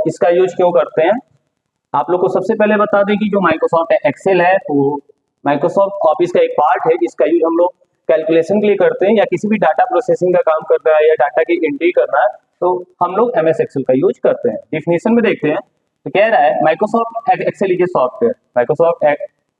इसका यूज क्यों करते हैं? आप लोग को सबसे पहले बता दें कि जो माइक्रोसॉफ्ट एक्सेल है वो माइक्रोसॉफ्ट ऑफिस का एक पार्ट है जिसका यूज हम लोग कैलकुलेशन के लिए करते हैं, या किसी भी डाटा प्रोसेसिंग का काम करना है या डाटा की एंट्री करना है तो हम लोग एमएस एक्सेल का यूज करते हैं। डिफिनेशन में देखते हैं तो कह रहा है Microsoft Excel is a software. Microsoft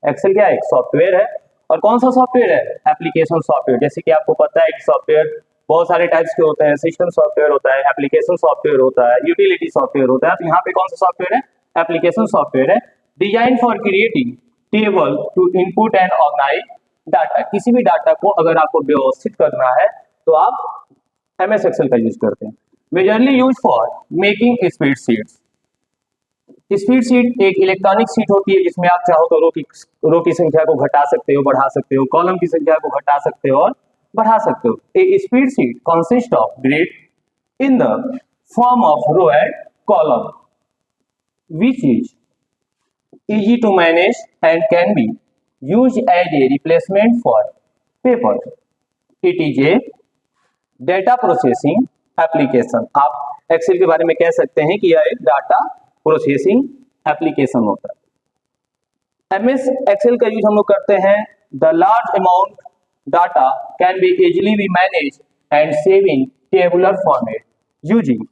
Excel क्या है? एक सॉफ्टवेयर है। और कौन सा सॉफ्टवेयर है? Application software. जैसे कि आपको पता है कि सॉफ्टवेयर बहुत सारे टाइप्स के होते हैं, सिस्टम सॉफ्टवेयर होता है, एप्लीकेशन सॉफ्टवेयर होता है, यूटिलिटी सॉफ्टवेयर होता है। तो यहाँ पे कौन सा सॉफ्टवेयर है? एप्लीकेशन सॉफ्टवेयर है। Design for creating table to input and organise data. किसी भी डाटा को अगर आपको व्यवस्थित करना है तो आप एमएस एक्सेल का यूज करते हैं। Majorly use for making spreadsheets. Spreadsheet एक इलेक्ट्रॉनिक शीट होती है जिसमें आप चाहो तो रो की संख्या को घटा सकते हो, बढ़ा सकते हो, कॉलम की संख्या को घटा सकते हो और बढ़ा सकते हो। A spreadsheet consist of grid in the form of row and column which is easy to manage and can be used as a replacement for paper. It is a data processing application. आप Excel के बारे में कह सकते हैं कि यह एक डाटा प्रोसेसिंग एप्लीकेशन होता है। एमएस एक्सेल का यूज हम लोग करते हैं the large amount data can be easily be manage and save in tabular format using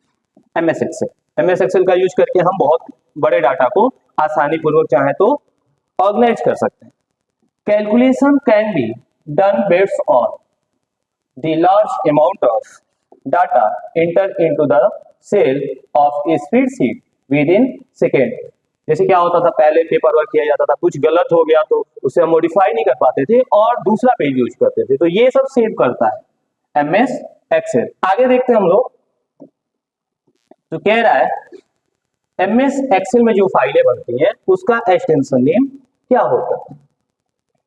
MS Excel. MS Excel का यूज करके हम बहुत बड़े डाटा को आसानी पूर्वक चाहे तो ऑर्गेनाइज कर सकते हैं। Calculation can be done based on the large amount of data enter into the cell of a spreadsheet within second. जैसे क्या होता था, पहले पेपर वर्क किया जाता था, कुछ गलत हो गया तो उसे हम मॉडिफाई नहीं कर पाते थे और दूसरा पेज यूज करते थे, तो ये सब सेव करता है एमएस एक्सेल। आगे देखते हैं हम लोग। तो कह रहा है एमएस एक्सेल में जो फाइलें बनती हैं उसका एक्सटेंशन नेम क्या होता है?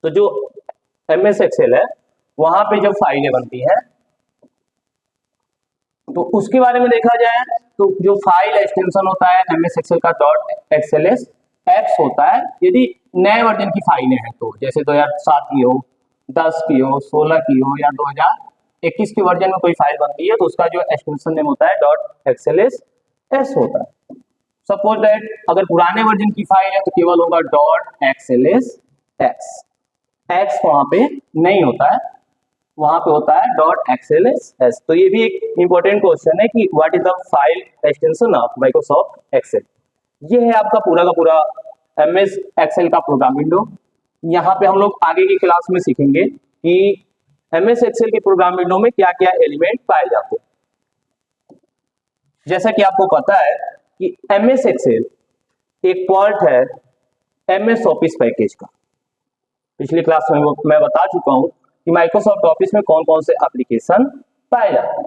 तो जो एमएस एक्सेल है वहां पे जब फाइलें बनती हैं तो उसके बारे में देखा जाए तो जो फाइल एक्सटेंशन होता है एमएस एक्सेल का .xls एक्स होता है। यदि नए वर्जन की फाइलें हैं तो जैसे 2007 की हो, 10 की हो, 16 की हो या 2021 के वर्जन में कोई फाइल बनती है तो उसका जो एक्सटेंशन नेम होता है .xls एस होता है। सपोज दैट अगर पुराने वर्जन की फाइल है तो केवल होगा .xls x। x वहां पे नहीं होता है, वहां पे होता है .xls s। तो ये भी एक इंपॉर्टेंट क्वेश्चन है कि what is the file extension of Microsoft Excel. ये है आपका पूरा का पूरा एमएस एक्सेल का प्रोग्राम विंडो। यहाँ पे हम लोग आगे की क्लास में सीखेंगे कि एमएस एक्सेल के प्रोग्राम विंडो में क्या क्या एलिमेंट पाए जाते हैं। जैसा कि आपको पता है कि एमएस एक्सेल एक पार्ट है एमएस ऑफिस पैकेज का। पिछली क्लास में मैं बता चुका हूं कि माइक्रोसॉफ्ट ऑफिस में कौन कौन से एप्लीकेशन पाए जाते हैं।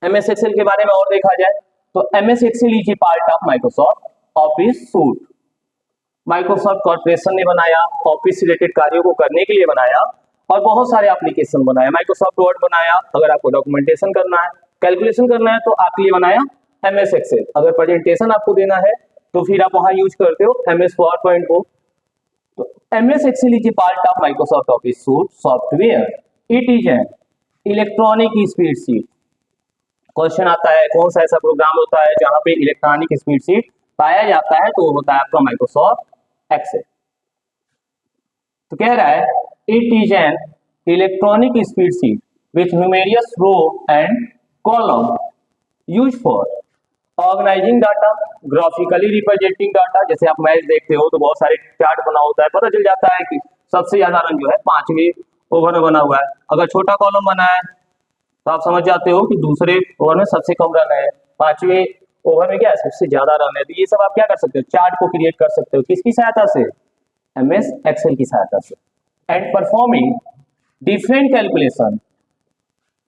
एमएस एक्सेल के बारे में और देखा जाए तो MS Excel is a part of Microsoft Office suite. Microsoft Corporation ने बनाया, ऑफिस रिलेटेड कार्यों को करने के लिए बनाया और बहुत सारे एप्लीकेशन बनाया। माइक्रोसॉफ्ट वर्ड बनाया अगर आपको डॉक्यूमेंटेशन करना है, कैलकुलेशन करना है तो आपके लिए बनाया एमएस एक्सेल। अगर प्रेजेंटेशन आपको देना है तो फिर आप वहां यूज करते हो एमएस पावरपॉइंट को। तो MS Excel is a part of Microsoft Office suite software. It is an electronic spreadsheet. Question आता है कौन सा ऐसा प्रोग्राम होता है जहां पे इलेक्ट्रॉनिक स्प्रेडशीट पाया जाता है, तो वो होता है आपका माइक्रोसॉफ्ट एक्सेल। तो कह रहा है it is an electronic spreadsheet with numerous row and column use for organising data, graphically representing data. जैसे आप मैच देखते हो तो बहुत सारे चार्ट बना होता है, पता चल जाता है कि सबसे ज्यादा रन जो है 5वें ओवर में बना हुआ है। अगर छोटा कॉलम बना है तो आप समझ जाते हो कि दूसरे ओवर में सबसे कम रन है, 5वें ओवर में क्या है सबसे ज्यादा रन है। तो ये सब आप क्या कर सकते हो, चार्ट को क्रिएट कर सकते हो किसकी सहायता से? एमएस एक्सेल की सहायता से। And performing different calculation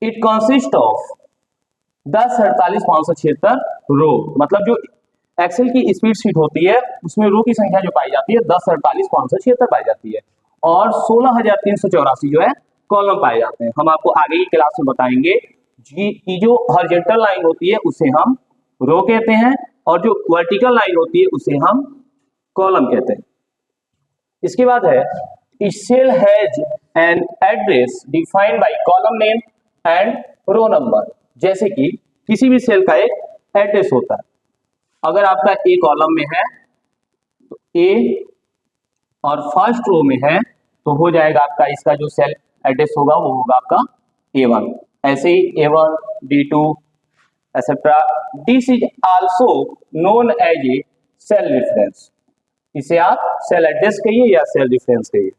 it consist of 1048,576 रो। मतलब जो एक्सेल की स्प्रेडशीट होती है उसमें रो की संख्या जो पाई जाती है 1048,576 पाई जाती है और 16,384 जो है कॉलम पाए जाते हैं। हम आपको आगे की क्लास में बताएंगे कि जो हॉरिजॉन्टल लाइन होती है उसे हम रो कहते हैं और जो वर्टिकल लाइन होती है उसे हम कॉलम कहते हैं। इसके बाद है cell has an address defined by column name and row number. जैसे कि किसी भी सेल का एक एड्रेस होता है अगर आपका ए कॉलम में है तो ए और फर्स्ट रो में है तो हो जाएगा आपका, इसका जो सेल एड्रेस होगा वो होगा आपका A1। ऐसे ही A1, D2 etcetera. This is also known as a cell reference. इसे आप सेल एड्रेस कहिए या सेल रेफरेंस कहिए।